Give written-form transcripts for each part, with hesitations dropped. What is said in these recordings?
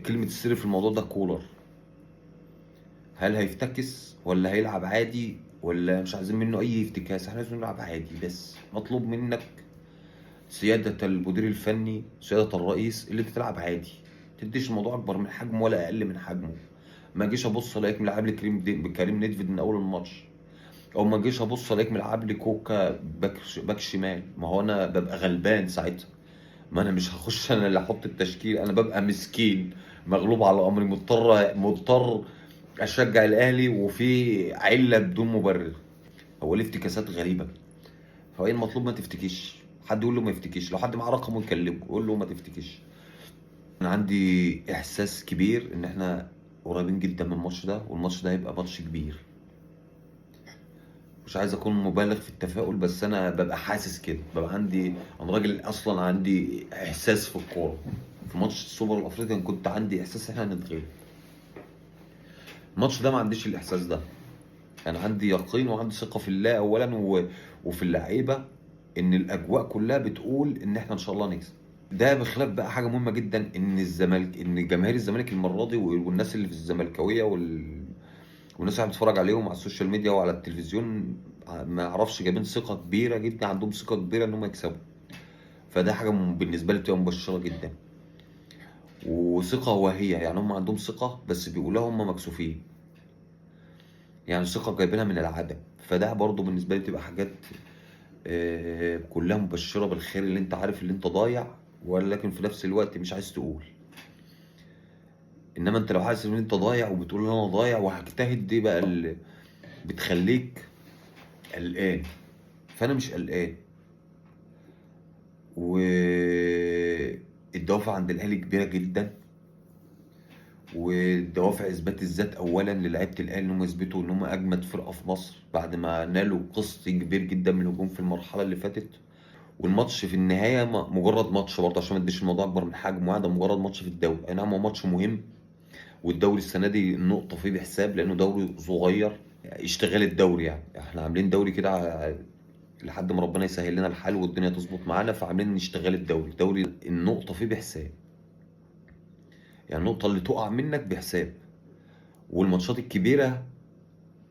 كلمة السر في الموضوع ده كولر. هل هيفتكس ولا هيلعب عادي ولا مش عايزين منه اي افتكاس؟ احنا عايزين نلعب عادي، بس مطلوب منك سيادة المدير الفني، سيادة الرئيس، اللي انت تلعب عادي، تديش الموضوع اكبر من حجمه ولا اقل من حجمه. ما اجيش ابص الاقيك ملعب لي كريم نيدفيد من اول الماتش، او ما اجيش ابص الاقيك ملعب لي كوكا باك شمال. ما هو انا ببقى غلبان ساعتها، ما انا مش هخش انا اللي احط التشكيل، انا ببقى مسكين مغلوب على امري، مضطر اشجع الاهلي، وفي عله بدون مبرر. هو ليه افتكاسات غريبه؟ هو ايه المطلوب؟ ما تفتكيش. حد يقول له ما يفتكيش، لو حد معاه رقمه يكلمه يقول له ما تفتكيش. انا عندي احساس كبير ان احنا قريبين جدا من الماتش ده، والماتش ده هيبقى ماتش كبير. مش عايز اكون مبالغ في التفاؤل، بس انا ببقى حاسس كده، ببقى عندي، انا راجل اصلا عندي احساس في الكوره. في ماتش السوبر الافريقي أنا كنت عندي احساس ان احنا هنتغلب. الماتش ده ما عنديش الاحساس ده. انا عندي يقين وعندي ثقه في الله اولا وفي اللعيبه، ان الاجواء كلها بتقول ان احنا ان شاء الله نكسب. ده بخلاف بقى حاجه مهمه جدا، ان الزمالك، ان جماهير الزمالك المره دي والناس اللي في الزملكاويه والناس اللي بتتفرج عليهم على السوشيال ميديا وعلى التلفزيون، ما اعرفش، جايبين ثقه كبيره جدا، عندهم ثقه كبيره ان هم يكسبوا. فده حاجه بالنسبه لي بتبقى مبشره جدا، وثقه واهيه. يعني هم عندهم ثقه بس بيقولوها هم مكسوفين، يعني ثقه جايبينها من العدم. فده برضو بالنسبه لي تبقى حاجات كلها مبشره بالخير، اللي انت عارف اللي انت ضايع، ولكن في نفس الوقت مش عايز تقول. انما انت لو حاسس ان انت ضايع وبتقول ان انا ضايع وهجتهد، دي بقى اللي بتخليك قلقان. فانا مش قلقان، والدوافع عند الاهلي كبيره جدا، والدوافع اثبات الذات اولا للاعيبه الاهلي، ان هم يثبتوا ان هم اجمد فرقه في مصر بعد ما نالوا قسط كبير جدا من الهجوم في المرحله اللي فاتت. والماتش في النهايه مجرد ماتش برضه، عشان ما اديش الموضوع اكبر من حجمه، ده مجرد ماتش في الدوري. اي نعم هو ماتش مهم، والدوري السنه دي النقطه فيه بحساب، لانه دوري صغير، يعني اشتغال الدوري. يعني احنا عاملين دوري كده لحد ما ربنا يسهل لنا الحال والدنيا تظبط معانا، فعاملين نشتغل الدوري النقطه فيه بحساب، يعني النقطه اللي تقع منك بحساب. والماتشات الكبيره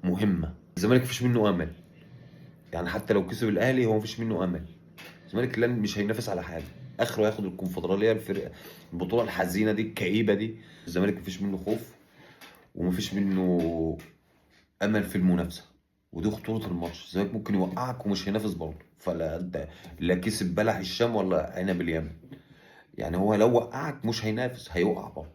مهمه. الزمالك مفيش منه امل، يعني حتى لو كسب الاهلي هو مفيش منه امل. الزمالك لن مش هينافس على حاجه، اخره ياخد الكونفدراليه، الفرقه البطوله الحزينه دي الكئيبه دي. الزمالك مفيش منه خوف، ومفيش منه امل في المنافسه. ودي خطوره الماتش، الزمالك ممكن يوقعك ومش هينافس برضه. فلا انت لا كسب بلح الشام ولا عنب اليمن، يعني هو لو وقعك مش هينافس، هيوقع برضه.